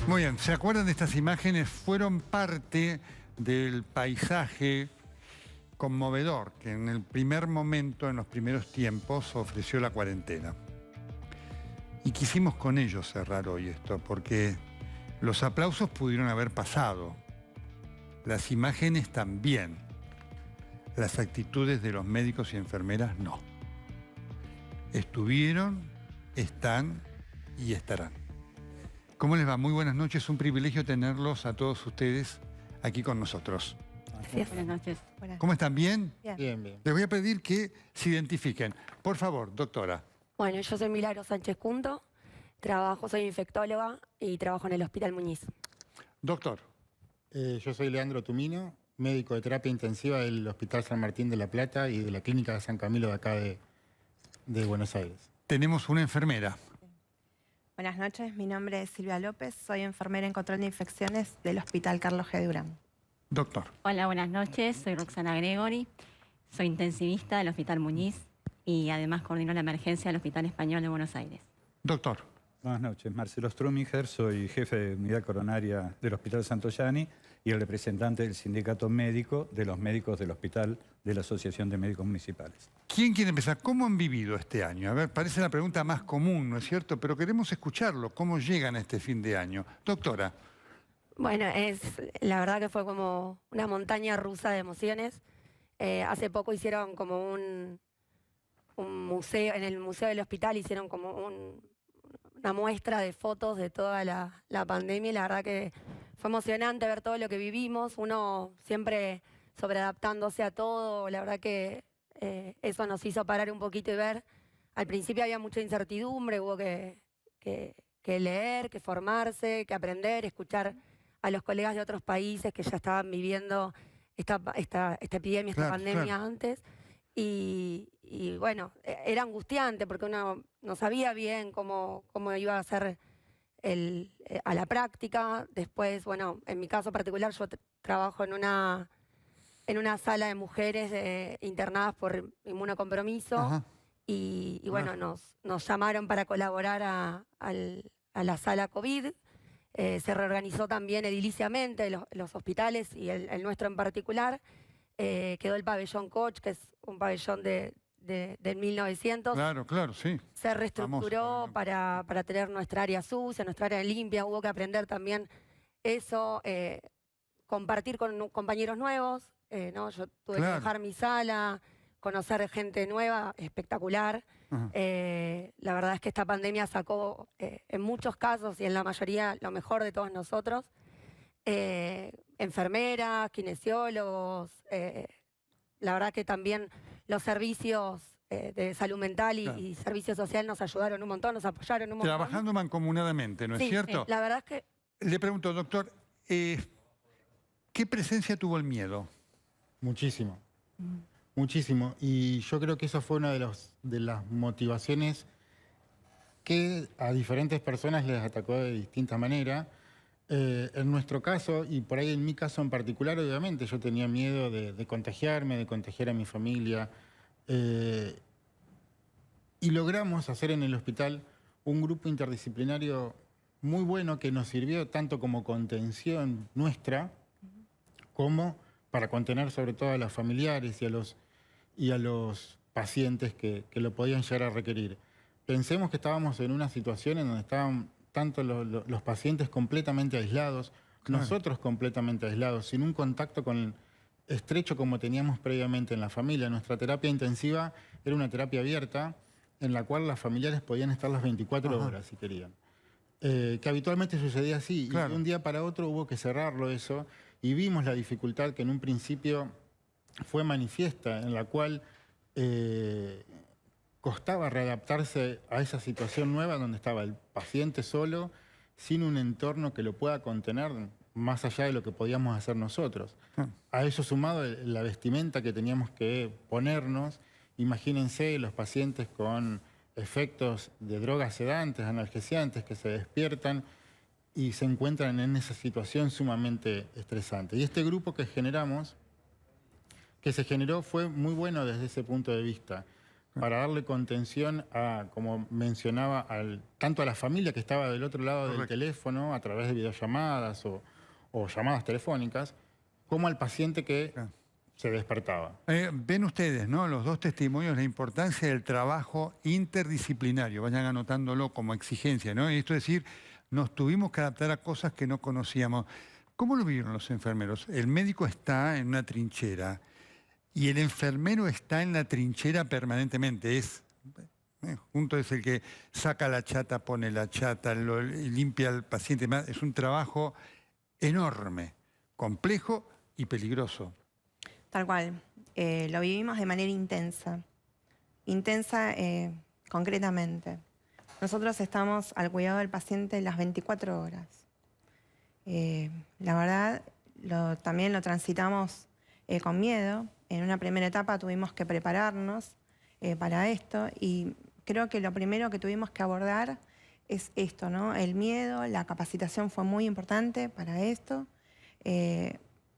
Muy bien, ¿se acuerdan de estas imágenes? Fueron parte del paisaje conmovedor que en el primer momento, en los primeros tiempos, ofreció la cuarentena. Y quisimos con ellos cerrar hoy esto, porque los aplausos pudieron haber pasado, las imágenes también, las actitudes de los médicos y enfermeras no. Estuvieron, están y estarán. ¿Cómo les va? Muy buenas noches, un privilegio tenerlos a todos ustedes aquí con nosotros. Gracias. Buenas noches. ¿Cómo están? ¿Bien? Bien, bien. Les voy a pedir que se identifiquen. Por favor, doctora. Bueno, yo soy Milagro Sánchez Cunto, soy infectóloga y trabajo en el Hospital Muñiz. Doctor. Yo soy Leandro Tumino, médico de terapia intensiva del Hospital San Martín de La Plata y de la Clínica de San Camilo de acá de Buenos Aires. Tenemos una enfermera. Buenas noches, mi nombre es Silvia López, soy enfermera en control de infecciones del Hospital Carlos G. Durán. Doctor. Hola, buenas noches, soy Roxana Gregory, soy intensivista del Hospital Muñiz y además coordino la emergencia del Hospital Español de Buenos Aires. Doctor. Buenas noches, Marcelo Struminger, soy jefe de unidad coronaria del Hospital Santoyani y el representante del sindicato médico de los médicos del hospital de la Asociación de Médicos Municipales. ¿Quién quiere empezar? ¿Cómo han vivido este año? A ver, parece la pregunta más común, ¿no es cierto? Pero queremos escucharlo. ¿Cómo llegan a este fin de año? Doctora. Bueno, la verdad que fue como una montaña rusa de emociones. Hace poco hicieron como un museo, en el museo del hospital hicieron como una muestra de fotos de toda la pandemia y la verdad que fue emocionante ver todo lo que vivimos, uno siempre sobreadaptándose a todo, la verdad que eso nos hizo parar un poquito y ver. Al principio había mucha incertidumbre, hubo que leer, que formarse, que aprender, escuchar a los colegas de otros países que ya estaban viviendo esta epidemia, esta pandemia antes. Y bueno, era angustiante porque uno no sabía bien cómo iba a ser a la práctica. Después, bueno, en mi caso particular, yo trabajo en una sala de mujeres internadas por inmunocompromiso. Y bueno, nos llamaron para colaborar a la sala COVID. Se reorganizó también ediliciamente los hospitales y el nuestro en particular. Quedó el pabellón Koch, que es un pabellón del 1900. Claro, sí. Se reestructuró para tener nuestra área sucia, nuestra área limpia. Hubo que aprender también eso, compartir con compañeros nuevos. ¿No? Yo tuve que dejar mi sala, conocer gente nueva, espectacular. La verdad es que esta pandemia sacó en muchos casos y en la mayoría lo mejor de todos nosotros. Enfermeras, kinesiólogos, la verdad que también los servicios de salud mental y servicio social nos ayudaron un montón, nos apoyaron un montón. Trabajando mancomunadamente, ¿no es cierto? La verdad es que... Le pregunto, doctor, ¿qué presencia tuvo el miedo? Muchísimo, muchísimo. Y yo creo que eso fue una de las motivaciones que a diferentes personas les atacó de distinta manera. En nuestro caso, y por ahí en mi caso en particular, obviamente, yo tenía miedo de contagiarme, de contagiar a mi familia. Y logramos hacer en el hospital un grupo interdisciplinario muy bueno que nos sirvió tanto como contención nuestra, como para contener sobre todo a los familiares y a los pacientes que lo podían llegar a requerir. Pensemos que estábamos en una situación en donde estaban tanto los pacientes completamente aislados, nosotros completamente aislados, sin un contacto estrecho como teníamos previamente en la familia. Nuestra terapia intensiva era una terapia abierta en la cual las familiares podían estar las 24 horas si querían. Que habitualmente sucedía así, y de un día para otro hubo que cerrarlo eso, y vimos la dificultad que en un principio fue manifiesta, en la cual costaba readaptarse a esa situación nueva donde estaba el paciente solo, sin un entorno que lo pueda contener más allá de lo que podíamos hacer nosotros. A eso sumado la vestimenta que teníamos que ponernos, imagínense los pacientes con efectos de drogas sedantes, analgesiantes, que se despiertan y se encuentran en esa situación sumamente estresante. Y este grupo que se generó fue muy bueno desde ese punto de vista, para darle contención a, como mencionaba, tanto a la familia que estaba del otro lado del teléfono a través de videollamadas o llamadas telefónicas, como al paciente que se despertaba. Ven ustedes, ¿no? Los dos testimonios, la importancia del trabajo interdisciplinario. Vayan anotándolo como exigencia, ¿no? Y esto es decir, nos tuvimos que adaptar a cosas que no conocíamos. ¿Cómo lo vieron los enfermeros? El médico está en una trinchera y el enfermero está en la trinchera permanentemente. Junto es el que saca la chata, pone la chata, limpia al paciente. Es un trabajo enorme, complejo y peligroso. Tal cual. Lo vivimos de manera intensa. Intensa concretamente. Nosotros estamos al cuidado del paciente las 24 horas. La verdad, también lo transitamos con miedo. En una primera etapa tuvimos que prepararnos para esto y creo que lo primero que tuvimos que abordar es esto, ¿no? El miedo, la capacitación fue muy importante para esto.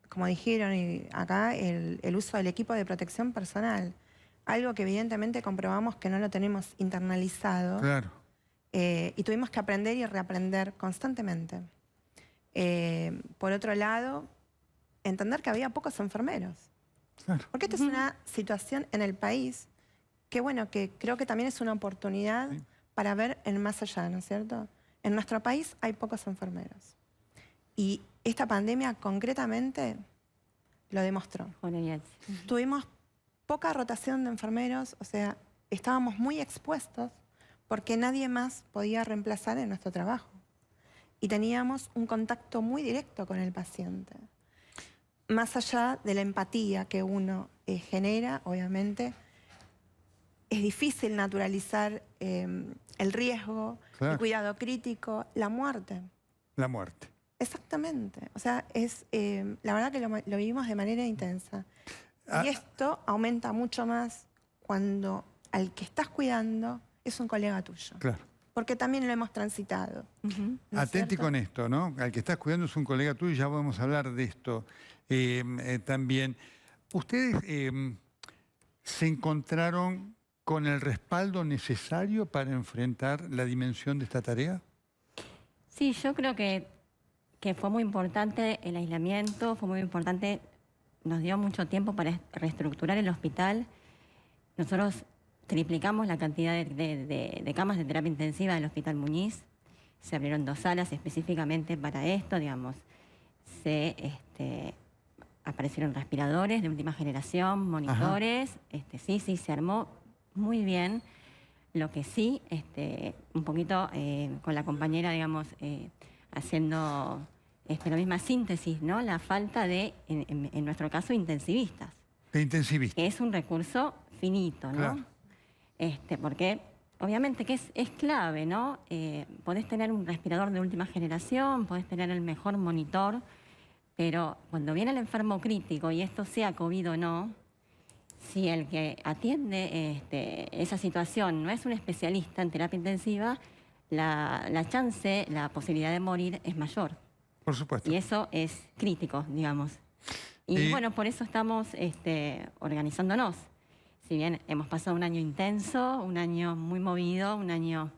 Como dijeron acá, el uso del equipo de protección personal. Algo que evidentemente comprobamos que no lo tenemos internalizado. Claro. Y tuvimos que aprender y reaprender constantemente. Por otro lado, entender que había pocos enfermeros. Claro. Porque esta es una situación en el país que, bueno, que creo que también es una oportunidad para ver el más allá, ¿no es cierto? En nuestro país hay pocos enfermeros. Y esta pandemia concretamente lo demostró. Tuvimos poca rotación de enfermeros, o sea, estábamos muy expuestos porque nadie más podía reemplazar en nuestro trabajo. Y teníamos un contacto muy directo con el paciente. Más allá de la empatía que uno genera, obviamente, es difícil naturalizar el riesgo, el cuidado crítico, la muerte. La muerte. Exactamente. O sea, la verdad que lo vivimos de manera intensa. Y esto aumenta mucho más cuando al que estás cuidando es un colega tuyo. Claro. Porque también lo hemos transitado. ¿No Atenti con esto, ¿no? Al que estás cuidando es un colega tuyo, ya vamos a hablar de esto también. ¿Ustedes se encontraron con el respaldo necesario para enfrentar la dimensión de esta tarea? Sí, yo creo que fue muy importante el aislamiento, fue muy importante, nos dio mucho tiempo para reestructurar el hospital. Nosotros triplicamos la cantidad de camas de terapia intensiva del Hospital Muñiz. Se abrieron 2 salas específicamente para esto, digamos. Aparecieron respiradores de última generación, monitores. Sí, se armó muy bien. Lo que sí, un poquito con la compañera, digamos, haciendo la misma síntesis, ¿no? La falta de, en nuestro caso, intensivistas. De intensivistas. Que es un recurso finito, ¿no? Claro. Porque obviamente que es clave, ¿no? Podés tener un respirador de última generación, podés tener el mejor monitor, pero cuando viene el enfermo crítico, y esto sea COVID o no, si el que atiende esa situación no es un especialista en terapia intensiva, la chance, la posibilidad de morir es mayor. Por supuesto. Y eso es crítico, digamos. Y bueno, por eso estamos organizándonos. Si bien hemos pasado un año intenso, un año muy movido, un año,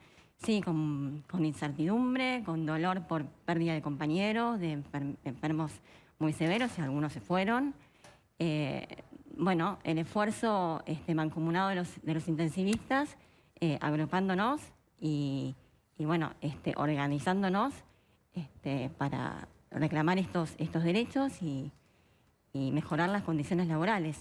sí, con incertidumbre, con dolor por pérdida de compañeros, de enfermos muy severos, y algunos se fueron. Bueno, el esfuerzo mancomunado de los intensivistas, agrupándonos y bueno, organizándonos para reclamar estos derechos y mejorar las condiciones laborales.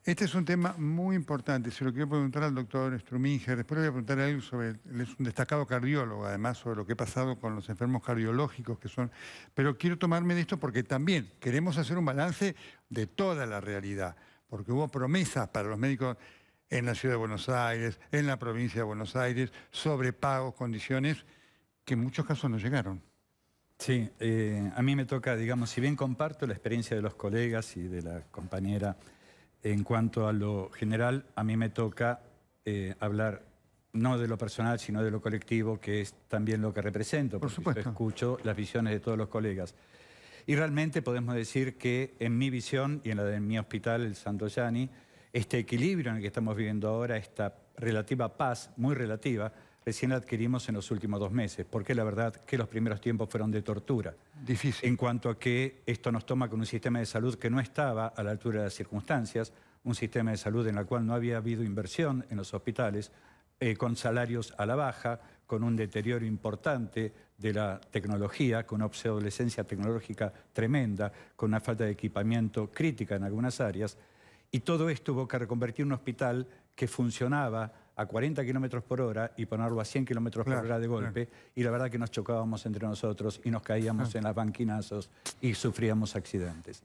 Este es un tema muy importante. Se lo quiero preguntar al doctor Struminger. Después le voy a preguntar a él sobre... Él es un destacado cardiólogo, además, sobre lo que ha pasado con los enfermos cardiológicos que son... Pero quiero tomarme de esto porque también queremos hacer un balance de toda la realidad. Porque hubo promesas para los médicos en la Ciudad de Buenos Aires, en la provincia de Buenos Aires, sobre pagos, condiciones, que en muchos casos no llegaron. Sí, a mí me toca, digamos, si bien comparto la experiencia de los colegas y de la compañera, en cuanto a lo general, a mí me toca hablar no de lo personal, sino de lo colectivo, que es también lo que represento, porque yo escucho las visiones de todos los colegas. Y realmente podemos decir que en mi visión y en la de mi hospital, el Santoyani, Este equilibrio en el que estamos viviendo ahora, esta relativa paz, muy relativa, recién la adquirimos en los últimos 2 meses, porque la verdad que los primeros tiempos fueron de tortura. Difícil. En cuanto a que esto nos toma con un sistema de salud que no estaba a la altura de las circunstancias, un sistema de salud en el cual no había habido inversión en los hospitales, con salarios a la baja, con un deterioro importante de la tecnología, con una obsolescencia tecnológica tremenda, con una falta de equipamiento crítica en algunas áreas. Y todo esto hubo que reconvertir un hospital que funcionaba a 40 kilómetros por hora y ponerlo a 100 kilómetros por hora de golpe. Y la verdad que nos chocábamos entre nosotros y nos caíamos en las banquinazos y sufríamos accidentes.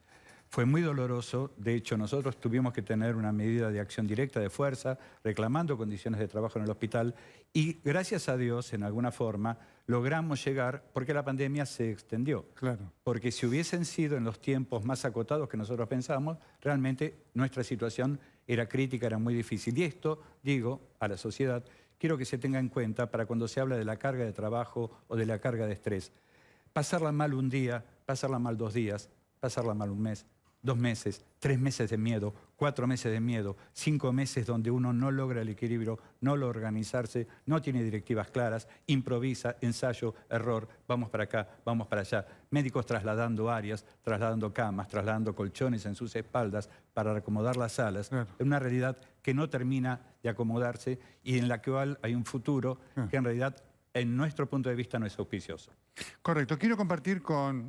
Fue muy doloroso. De hecho, nosotros tuvimos que tener una medida de acción directa, de fuerza, reclamando condiciones de trabajo en el hospital. Y gracias a Dios, en alguna forma, logramos llegar porque la pandemia se extendió. Claro. Porque si hubiesen sido en los tiempos más acotados que nosotros pensamos, realmente nuestra situación era crítica, era muy difícil. Y esto, digo, a la sociedad, quiero que se tenga en cuenta para cuando se habla de la carga de trabajo o de la carga de estrés. Pasarla mal un día, pasarla mal 2 días, pasarla mal un mes, 2 meses, 3 meses de miedo, 4 meses de miedo, 5 meses donde uno no logra el equilibrio, no logra organizarse, no tiene directivas claras, improvisa, ensayo, error, vamos para acá, vamos para allá. Médicos trasladando áreas, trasladando camas, trasladando colchones en sus espaldas para acomodar las salas. Claro. Es una realidad que no termina de acomodarse y en la cual hay un futuro que en realidad, en nuestro punto de vista, no es auspicioso. Correcto. Quiero compartir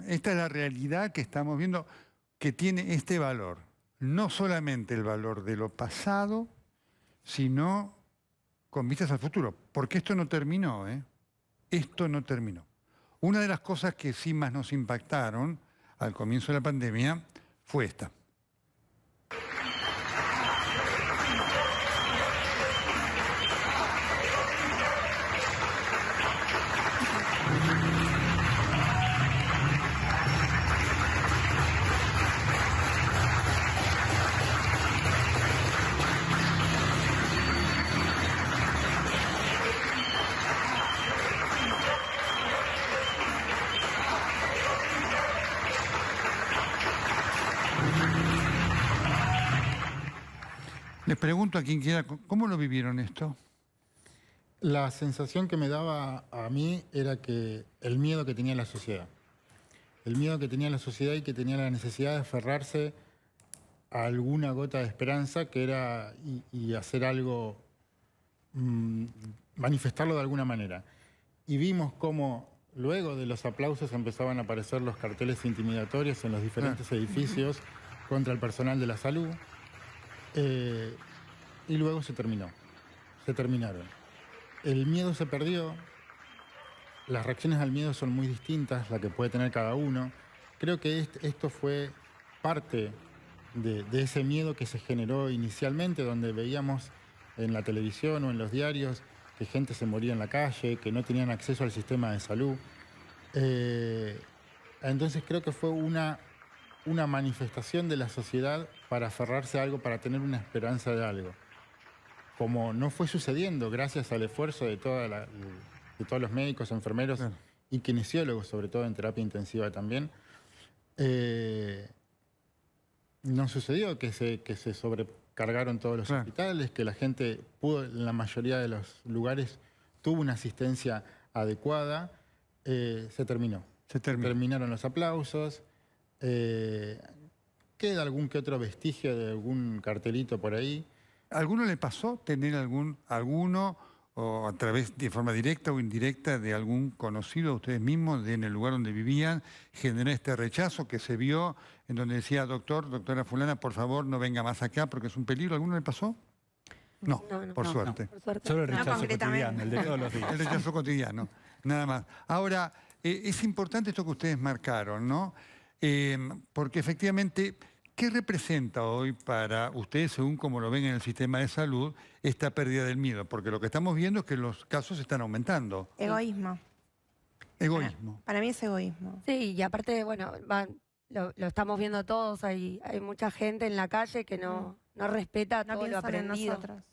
esta es la realidad que estamos viendo, que tiene este valor. No solamente el valor de lo pasado, sino con vistas al futuro. Porque esto no terminó, ¿eh? Esto no terminó. Una de las cosas que sí más nos impactaron al comienzo de la pandemia fue esta. Les pregunto a quien quiera, ¿cómo lo vivieron esto? La sensación que me daba a mí era que el miedo que tenía la sociedad. El miedo que tenía la sociedad y que tenía la necesidad de aferrarse a alguna gota de esperanza que era y hacer algo, manifestarlo de alguna manera. Y vimos cómo luego de los aplausos empezaban a aparecer los carteles intimidatorios en los diferentes edificios contra el personal de la salud. Y luego se terminaron. El miedo se perdió, las reacciones al miedo son muy distintas, la que puede tener cada uno. Creo que esto fue parte de ese miedo que se generó inicialmente, donde veíamos en la televisión o en los diarios que gente se moría en la calle, que no tenían acceso al sistema de salud. Entonces creo que fue una manifestación de la sociedad para aferrarse a algo, para tener una esperanza de algo. Como no fue sucediendo gracias al esfuerzo de todos los médicos, enfermeros y kinesiólogos, sobre todo en terapia intensiva también, no sucedió que se sobrecargaron todos los hospitales, que la gente pudo, en la mayoría de los lugares, tuvo una asistencia adecuada. Se terminó. Terminaron los aplausos. Queda algún que otro vestigio de algún cartelito por ahí. ¿A alguno le pasó tener alguno o a través de forma directa o indirecta de algún conocido de ustedes mismos en el lugar donde vivían, generar este rechazo que se vio en donde decía doctora fulana, por favor no venga más acá porque es un peligro? ¿Alguno le pasó? No, por suerte. Por suerte. Solo el rechazo cotidiano, el de todos los días. El rechazo cotidiano, nada más. Ahora, es importante esto que ustedes marcaron, ¿no? Porque efectivamente, ¿qué representa hoy para ustedes, según como lo ven en el sistema de salud, esta pérdida del miedo? Porque lo que estamos viendo es que los casos están aumentando. Egoísmo. Egoísmo. Para mí es egoísmo. Sí, y aparte, bueno, lo estamos viendo todos, hay mucha gente en la calle que no respeta No todo lo piensan en aprendido nosotros.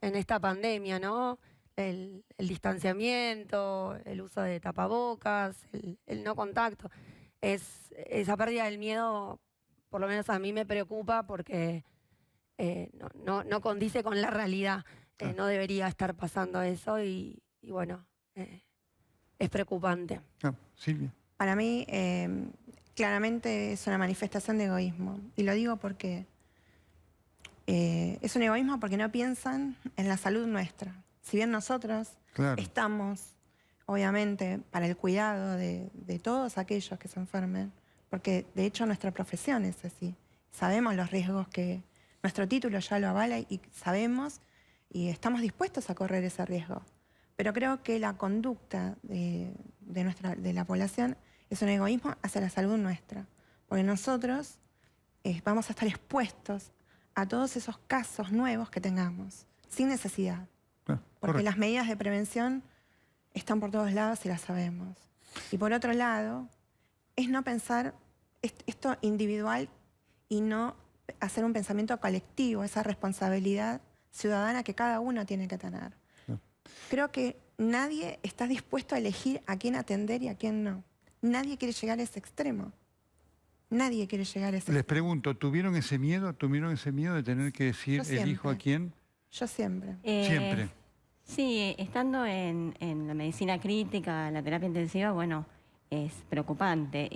en esta pandemia, ¿no? El distanciamiento, el uso de tapabocas, el no contacto. Esa pérdida del miedo, por lo menos a mí me preocupa porque no condice con la realidad. No debería estar pasando eso y bueno, es preocupante. Silvia. Para mí, claramente es una manifestación de egoísmo. Y lo digo porque es un egoísmo porque no piensan en la salud nuestra. Si bien nosotros estamos, obviamente, para el cuidado de todos aquellos que se enfermen, porque de hecho nuestra profesión es así. Sabemos los riesgos que nuestro título ya lo avala y sabemos y estamos dispuestos a correr ese riesgo. Pero creo que la conducta de la población es un egoísmo hacia la salud nuestra. Porque nosotros vamos a estar expuestos a todos esos casos nuevos que tengamos, sin necesidad. Porque las medidas de prevención están por todos lados y las sabemos. Y por otro lado, es no pensar esto individual y no hacer un pensamiento colectivo, esa responsabilidad ciudadana que cada uno tiene que tener. Creo que nadie está dispuesto a elegir a quién atender y a quién no. Nadie quiere llegar a ese extremo. Nadie quiere llegar a ese extremo. Les pregunto, ¿tuvieron ese miedo? ¿Tuvieron ese miedo de tener que decir elijo a quién? Yo siempre. Siempre. Sí, estando en la medicina crítica, la terapia intensiva, bueno, es preocupante.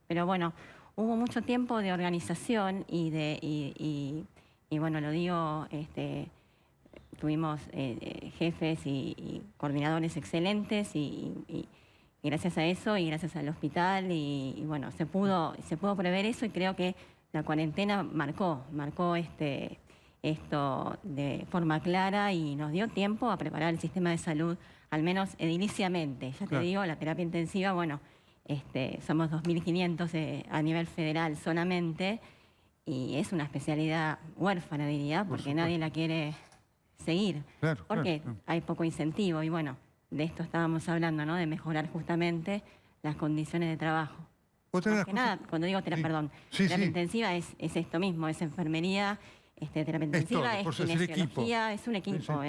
Pero bueno, hubo mucho tiempo de organización y bueno, lo digo, tuvimos jefes y coordinadores excelentes y gracias a eso y gracias al hospital y bueno, se pudo prever eso y creo que la cuarentena marcó esto de forma clara y nos dio tiempo a preparar el sistema de salud, al menos ediliciamente. Ya te digo, la terapia intensiva, bueno, somos 2.500 a nivel federal solamente y es una especialidad huérfana, diría, porque nadie la quiere seguir, porque hay poco incentivo y bueno, de esto estábamos hablando, ¿no? De mejorar justamente las condiciones de trabajo. Más que nada, cuando digo terapia intensiva es esto mismo, es enfermería, terapia intensiva, es kinesiología, es un equipo,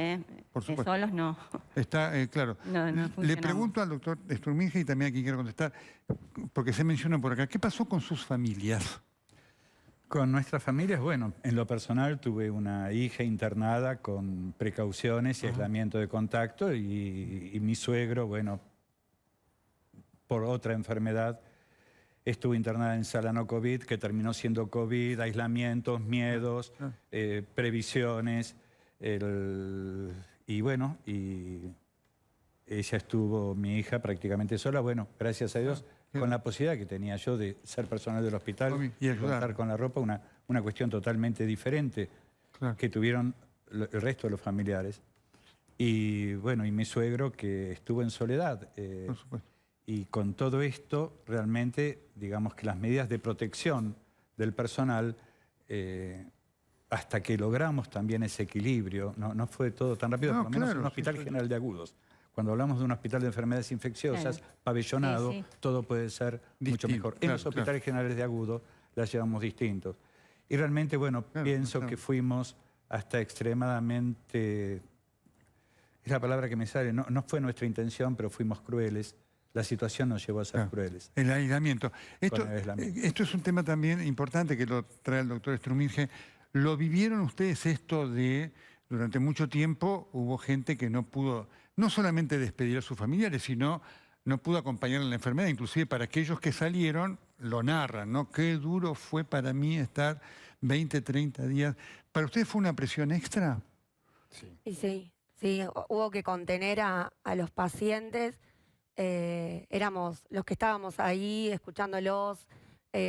Por supuesto. solos no. Está claro. Le pregunto al doctor Sturminge y también aquí quiero contestar, porque se menciona por acá, ¿qué pasó con sus familias? Con nuestras familias, bueno, en lo personal tuve una hija internada con precauciones y aislamiento de contacto y mi suegro, bueno, por otra enfermedad, estuvo internada en sala no COVID, que terminó siendo COVID, aislamientos, miedos, previsiones, y bueno, y ella estuvo, mi hija, prácticamente sola, bueno, gracias a Dios, con la posibilidad que tenía yo de ser personal del hospital y contar con la ropa, una cuestión totalmente diferente que tuvieron el resto de los familiares. Y bueno, y mi suegro que estuvo en soledad. Por supuesto. Y con todo esto, realmente, digamos que las medidas de protección del personal, hasta que logramos también ese equilibrio, no fue todo tan rápido, por lo menos en un hospital general de agudos. Cuando hablamos de un hospital de enfermedades infecciosas, pabellonado, todo puede ser mucho mejor. En los hospitales generales de agudos las llevamos distintos. Y realmente, bueno, pienso que fuimos hasta extremadamente... Es la palabra que me sale, no fue nuestra intención, pero fuimos crueles. La situación nos llevó a ser crueles. El aislamiento. Esto es un tema también importante que lo trae el doctor Sturminge. ¿Lo vivieron ustedes esto de, durante mucho tiempo, hubo gente que no pudo, no solamente despedir a sus familiares, sino no pudo acompañar en la enfermedad? Inclusive para aquellos que salieron, lo narran, ¿no? Qué duro fue para mí estar 20, 30 días. ¿Para ustedes fue una presión extra? Sí, hubo que contener a los pacientes. Éramos los que estábamos ahí escuchándolos,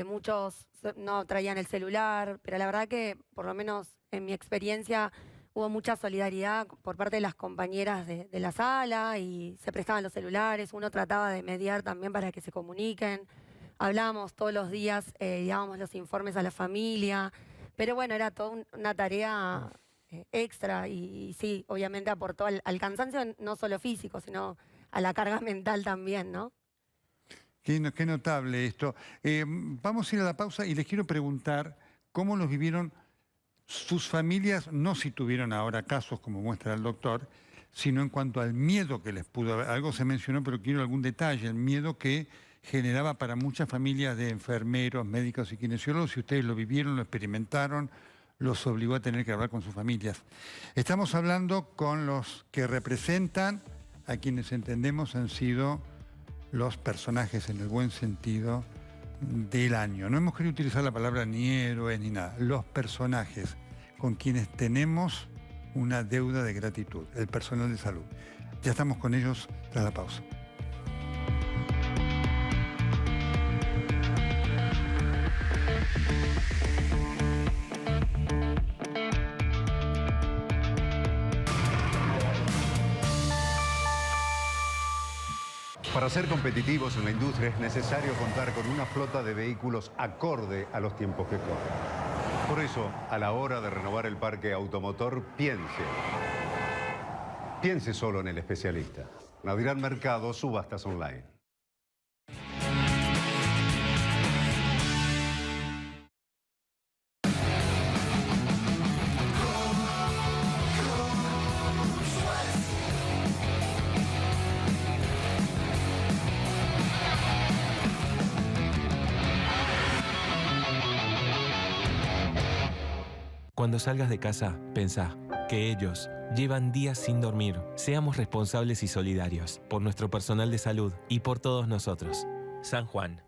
muchos no traían el celular, pero la verdad que por lo menos en mi experiencia hubo mucha solidaridad por parte de las compañeras de la sala y se prestaban los celulares, uno trataba de mediar también para que se comuniquen, hablábamos todos los días, dábamos los informes a la familia, pero bueno, era toda una tarea extra y sí, obviamente aportó al cansancio no solo físico, sino a la carga mental también, ¿no? Qué notable esto. Vamos a ir a la pausa y les quiero preguntar cómo los vivieron sus familias, no si tuvieron ahora casos como muestra el doctor, sino en cuanto al miedo que les pudo haber. Algo se mencionó, pero quiero algún detalle. El miedo que generaba para muchas familias de enfermeros, médicos y kinesiólogos, si ustedes lo vivieron, lo experimentaron, los obligó a tener que hablar con sus familias. Estamos hablando con los que representan a quienes entendemos han sido los personajes en el buen sentido del año. No hemos querido utilizar la palabra ni héroes ni nada. Los personajes con quienes tenemos una deuda de gratitud, el personal de salud. Ya estamos con ellos tras la pausa. Para ser competitivos en la industria es necesario contar con una flota de vehículos acorde a los tiempos que corren. Por eso, a la hora de renovar el parque automotor, piense solo en el especialista. Naviran Mercado, subastas online. Cuando salgas de casa, pensá que ellos llevan días sin dormir. Seamos responsables y solidarios por nuestro personal de salud y por todos nosotros. San Juan.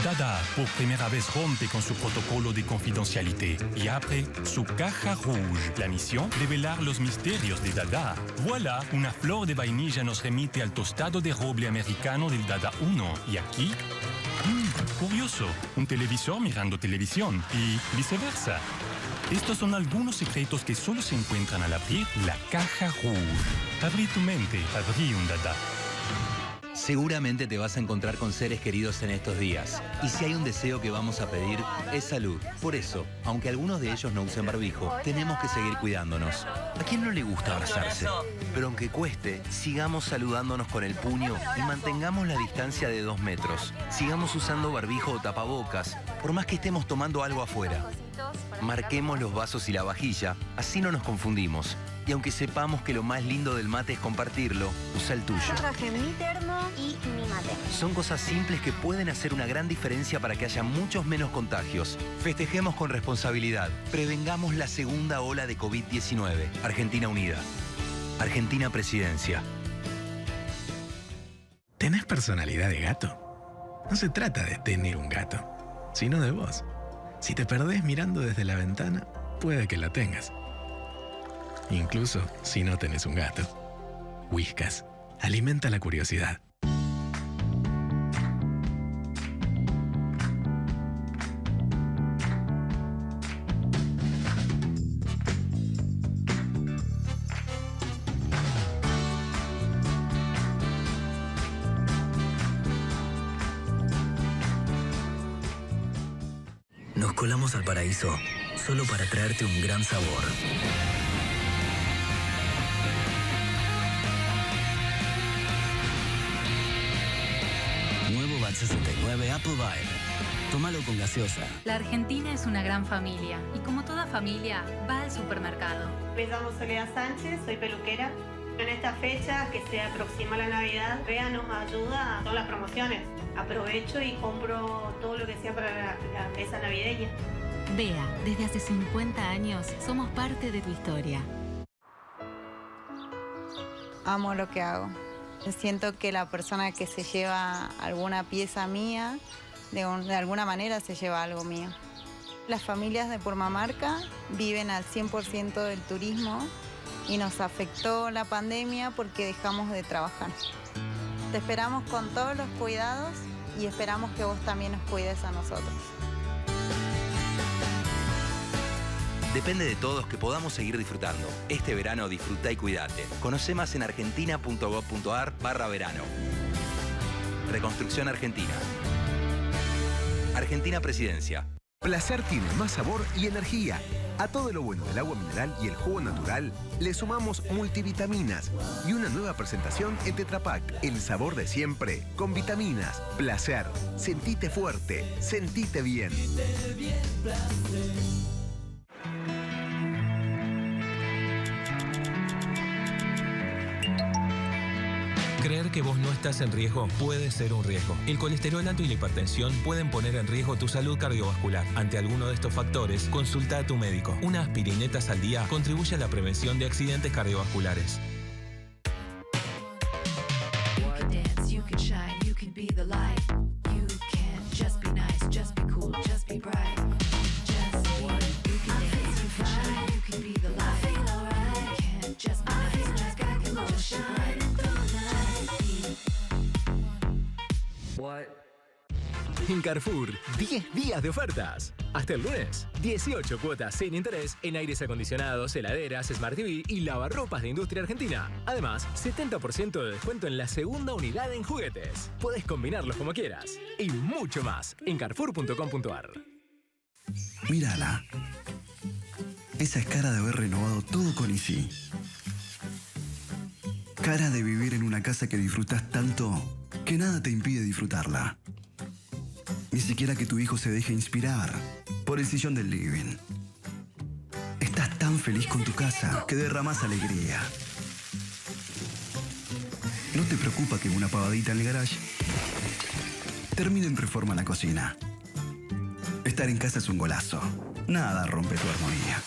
Dada por primera vez rompe con su protocolo de confidencialité y abre su caja rouge. La misión, revelar los misterios de Dada. Voilà, una flor de vainilla nos remite al tostado de roble americano del Dada 1. Y aquí, curioso, un televisor mirando televisión y viceversa. Estos son algunos secretos que solo se encuentran al abrir la caja rouge. Abrí tu mente, abrí un Dada. Seguramente te vas a encontrar con seres queridos en estos días. Y si hay un deseo que vamos a pedir, es salud. Por eso, aunque algunos de ellos no usen barbijo, tenemos que seguir cuidándonos. ¿A quién no le gusta abrazarse? Pero aunque cueste, sigamos saludándonos con el puño y mantengamos la distancia de 2 metros. Sigamos usando barbijo o tapabocas, por más que estemos tomando algo afuera. Marquemos los vasos y la vajilla, así no nos confundimos. Y aunque sepamos que lo más lindo del mate es compartirlo, usa el tuyo. Yo traje mi termo y mi mate. Son cosas simples que pueden hacer una gran diferencia para que haya muchos menos contagios. Festejemos con responsabilidad. Prevengamos la segunda ola de COVID-19. Argentina Unida. Argentina Presidencia. ¿Tenés personalidad de gato? No se trata de tener un gato, sino de vos. Si te perdés mirando desde la ventana, puede que la tengas. Incluso si no tenés un gato. Whiskas. Alimenta la curiosidad. Nos colamos al paraíso solo para traerte un gran sabor. Nuevo Bat 69 Apple Vibe. Tómalo con gaseosa. La Argentina es una gran familia y como toda familia, va al supermercado. Me llamo Soledad Sánchez, soy peluquera. En esta fecha que se aproxima la Navidad, Bea nos ayuda con las promociones. Aprovecho y compro todo lo que sea para la mesa navideña. Bea, desde hace 50 años somos parte de tu historia. Amo lo que hago. Siento que la persona que se lleva alguna pieza mía, de alguna manera se lleva algo mío. Las familias de Purmamarca viven al 100% del turismo y nos afectó la pandemia porque dejamos de trabajar. Te esperamos con todos los cuidados y esperamos que vos también nos cuides a nosotros. Depende de todos que podamos seguir disfrutando. Este verano disfruta y cuídate. Conoce más en argentina.gov.ar/verano. Reconstrucción Argentina. Argentina Presidencia. Placer tiene más sabor y energía. A todo lo bueno del agua mineral y el jugo natural le sumamos multivitaminas y una nueva presentación en Tetra Pak. El sabor de siempre con vitaminas. Placer. Sentite fuerte. Sentite bien. Creer que que vos no estás en riesgo, puede ser un riesgo. El colesterol alto y la hipertensión pueden poner en riesgo tu salud cardiovascular. Ante alguno de estos factores, consulta a tu médico. Unas aspirinetas al día contribuye a la prevención de accidentes cardiovasculares. En Carrefour, 10 días de ofertas. Hasta el lunes, 18 cuotas sin interés en aires acondicionados, heladeras, Smart TV y lavarropas de Industria Argentina. Además, 70% de descuento en la segunda unidad en juguetes. Podés combinarlos como quieras. Y mucho más en carrefour.com.ar. Mírala. Esa es cara de haber renovado todo con Easy. Cara de vivir en una casa que disfrutas tanto que nada te impide disfrutarla. Ni siquiera que tu hijo se deje inspirar por el sillón del living. Estás tan feliz con tu casa que derramas alegría. No te preocupa que una pavadita en el garage termine en reforma en la cocina. Estar en casa es un golazo. Nada rompe tu armonía.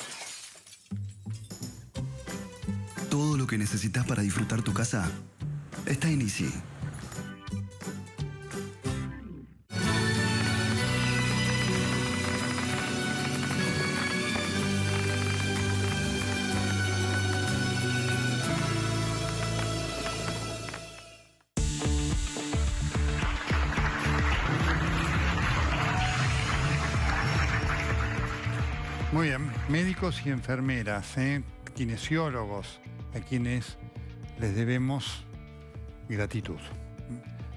Todo lo que necesitas para disfrutar tu casa está en Easy. Muy bien, médicos y enfermeras, kinesiólogos, a quienes les debemos gratitud.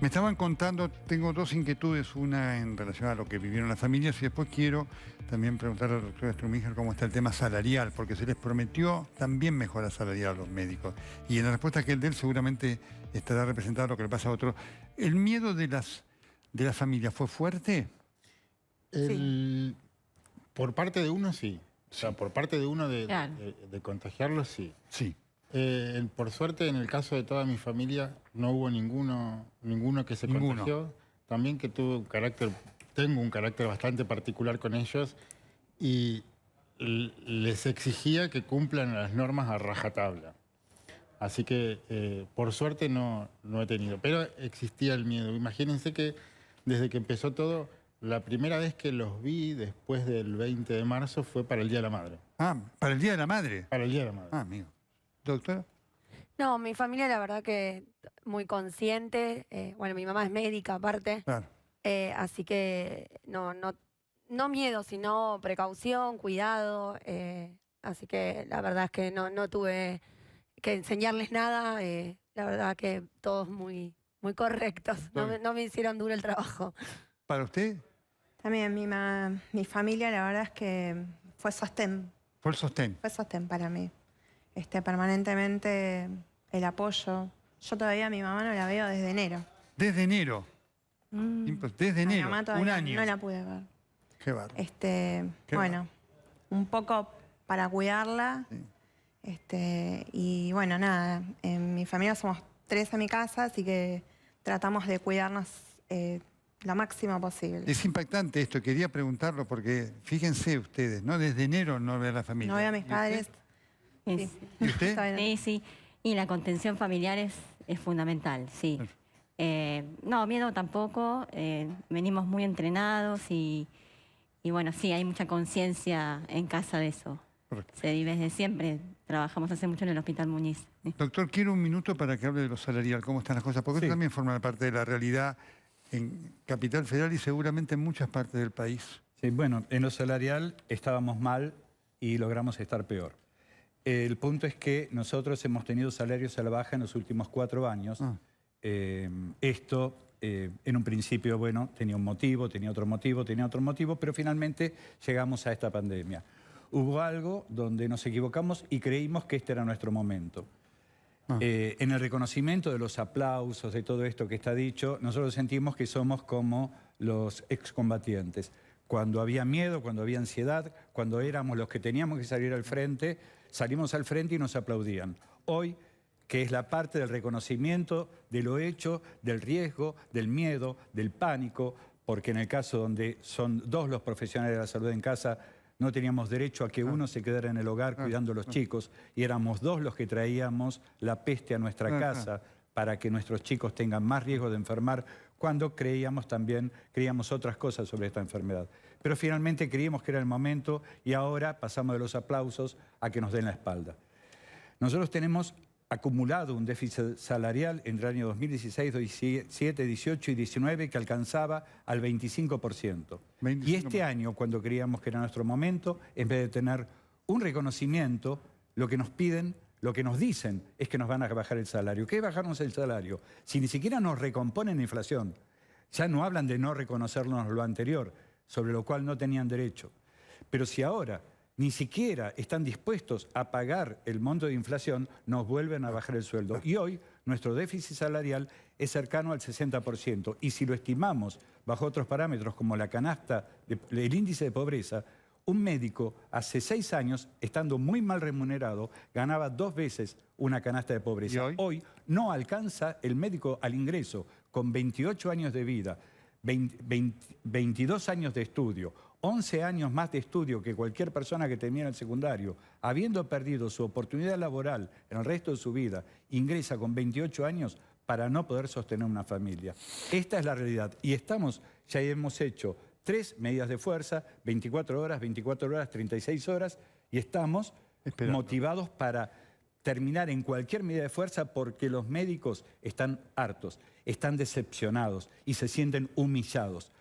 Me estaban contando, tengo dos inquietudes, una en relación a lo que vivieron las familias y después quiero también preguntarle a la doctora Strumíger cómo está el tema salarial, porque se les prometió también mejora salarial a los médicos. Y en la respuesta que él dé seguramente estará representado lo que le pasa a otros. ¿El miedo de las familias fue fuerte? Sí. Por parte de uno, sí. O sea, por parte de uno de contagiarlo, sí. Sí. Por suerte, en el caso de toda mi familia, no hubo ninguno que se contagió. También que tengo un carácter bastante particular con ellos y les exigía que cumplan las normas a rajatabla. Así que, por suerte, no he tenido. Pero existía el miedo. Imagínense que desde que empezó todo, la primera vez que los vi después del 20 de marzo fue para el Día de la Madre. Ah, ¿para el Día de la Madre? Para el Día de la Madre. Ah, amigo. ¿Doctora? No, mi familia la verdad que muy consciente. Bueno, mi mamá es médica aparte. Claro. Así que no miedo, sino precaución, cuidado. Así que la verdad es que no tuve que enseñarles nada. La verdad que todos muy correctos. No me hicieron duro el trabajo. ¿Para usted? También mi familia, la verdad es que fue sostén. ¿Fue el sostén? Fue sostén para mí. Permanentemente el apoyo. Yo todavía a mi mamá no la veo desde enero. ¿Desde enero? Desde enero, mi mamá todavía un año. No la pude ver. Qué bárbaro. Bueno, un poco para cuidarla. Sí. Y bueno, nada, en mi familia somos 3 en mi casa, así que tratamos de cuidarnos lo máximo posible. Es impactante esto, quería preguntarlo porque fíjense ustedes, ¿no? Desde enero no ve a la familia. No veo a mis padres. Sí. ¿Y usted? Sí. Y la contención familiar es fundamental, sí. No, miedo tampoco. Venimos muy entrenados y bueno, sí, hay mucha conciencia en casa de eso. Correcto. Se vive desde siempre. Trabajamos hace mucho en el Hospital Muñiz. Doctor, quiero un minuto para que hable de lo salarial, cómo están las cosas, porque Sí. esto también forma parte de la realidad en Capital Federal y seguramente en muchas partes del país. Sí, bueno, en lo salarial estábamos mal y logramos estar peor. El punto es que nosotros hemos tenido salarios a la baja en los últimos 4 años. Esto, en un principio, bueno, tenía un motivo, tenía otro motivo, pero finalmente llegamos a esta pandemia. Hubo algo donde nos equivocamos y creímos que este era nuestro momento. En el reconocimiento de los aplausos, de todo esto que está dicho, nosotros sentimos que somos como los excombatientes. Cuando había miedo, cuando había ansiedad, cuando éramos los que teníamos que salir al frente, salimos al frente y nos aplaudían. Hoy que es la parte del reconocimiento de lo hecho, del riesgo, del miedo, del pánico, porque en el caso donde son 2 los profesionales de la salud en casa, no teníamos derecho a que uno se quedara en el hogar cuidando a los chicos, y éramos 2 los que traíamos la peste a nuestra casa para que nuestros chicos tengan más riesgo de enfermar, cuando creíamos otras cosas sobre esta enfermedad. Pero finalmente creímos que era el momento y ahora pasamos de los aplausos a que nos den la espalda. Nosotros tenemos acumulado un déficit salarial entre el año 2016, 17, 18 y 19 que alcanzaba al 25%. Y este año, cuando creíamos que era nuestro momento, en vez de tener un reconocimiento, lo que nos piden, lo que nos dicen es que nos van a bajar el salario. ¿Qué es bajarnos el salario? Si ni siquiera nos recomponen la inflación, ya no hablan de no reconocernos lo anterior, sobre lo cual no tenían derecho. Pero si ahora ni siquiera están dispuestos a pagar el monto de inflación, nos vuelven a bajar el sueldo. Y hoy nuestro déficit salarial es cercano al 60%. Y si lo estimamos bajo otros parámetros como la canasta, el índice de pobreza, un médico hace 6 años, estando muy mal remunerado, ganaba 2 veces una canasta de pobreza. Hoy no alcanza el médico al ingreso con 28 años de vida, 22 años de estudio, 11 años más de estudio que cualquier persona que termina el secundario, habiendo perdido su oportunidad laboral en el resto de su vida, ingresa con 28 años para no poder sostener una familia. Esta es la realidad. Y ya hemos hecho 3 medidas de fuerza, 24 horas, 36 horas, y estamos motivados para terminar en cualquier medida de fuerza porque los médicos están hartos, están decepcionados y se sienten humillados.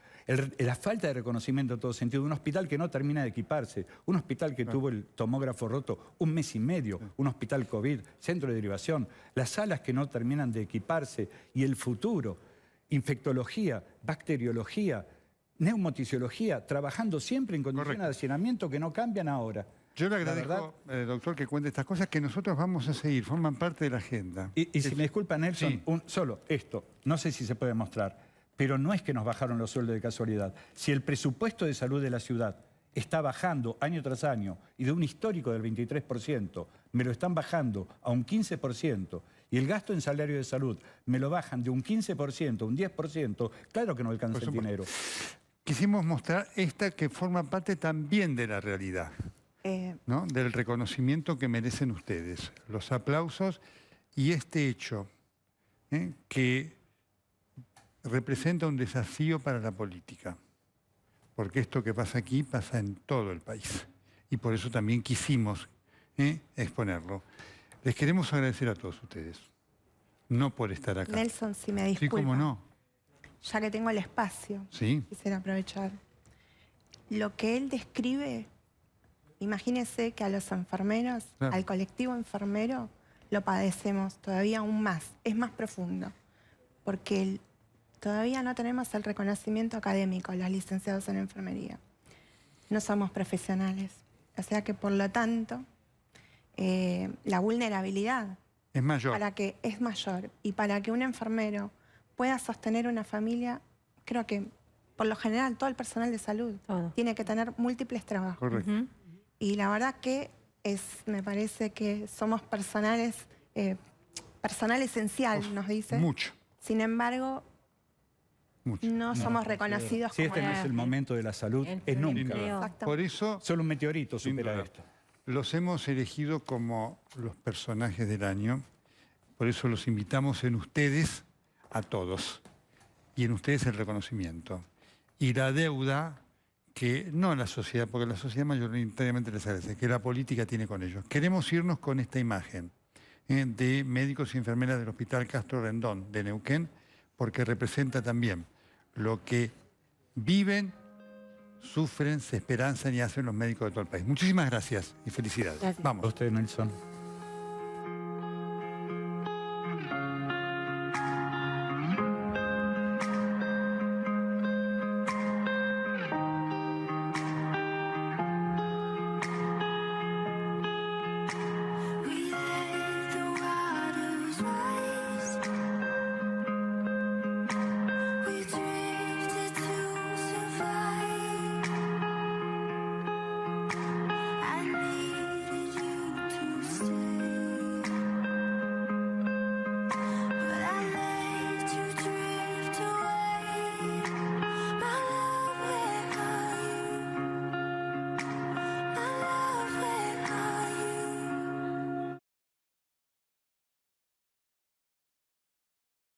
La falta de reconocimiento en todo sentido, un hospital que no termina de equiparse, un hospital que tuvo el tomógrafo roto 1 mes y medio, un hospital COVID, centro de derivación, las salas que no terminan de equiparse y el futuro, infectología, bacteriología, neumotisiología, trabajando siempre en condiciones de hacinamiento que no cambian ahora. Yo le agradezco, doctor, que cuente estas cosas que nosotros vamos a seguir, forman parte de la agenda. Y si me disculpa, Nelson, solo esto, no sé si se puede mostrar, pero no es que nos bajaron los sueldos de casualidad. Si el presupuesto de salud de la ciudad está bajando año tras año y de un histórico del 23%, me lo están bajando a un 15%, y el gasto en salario de salud me lo bajan de un 15% a un 10%, claro que no alcanza el dinero. Quisimos mostrar esta que forma parte también de la realidad, ¿no? Del reconocimiento que merecen ustedes, los aplausos y este hecho que representa un desafío para la política, porque esto que pasa aquí pasa en todo el país y por eso también quisimos exponerlo. Les queremos agradecer a todos ustedes, no por estar acá. Nelson, si me disculpa. Sí, cómo no. Ya que tengo el espacio, quisiera aprovechar. Lo que él describe, imagínese que a los enfermeros, al colectivo enfermero, lo padecemos todavía aún más, es más profundo, porque todavía no tenemos el reconocimiento académico, los licenciados en enfermería. No somos profesionales, o sea que por lo tanto, la vulnerabilidad es mayor. Es mayor, y para que un enfermero pueda sostener una familia, creo que por lo general todo el personal de salud tiene que tener múltiples trabajos. Correcto. Y la verdad que me parece que somos personal esencial, nos dice. Mucho. Sin embargo, no somos reconocidos si como... Si este no es el momento de la salud, es nunca. Exacto. Por eso... Solo un meteorito supera esto. Los hemos elegido como los personajes del año. Por eso los invitamos en ustedes a todos. Y en ustedes el reconocimiento. Y la deuda que no la sociedad, porque la sociedad mayoritariamente les agradece, que la política tiene con ellos. Queremos irnos con esta imagen de médicos y enfermeras del Hospital Castro Rendón de Neuquén, porque representa también lo que viven, sufren, se esperanzan y hacen los médicos de todo el país. Muchísimas gracias y felicidades. Gracias. Vamos. A usted, Nelson.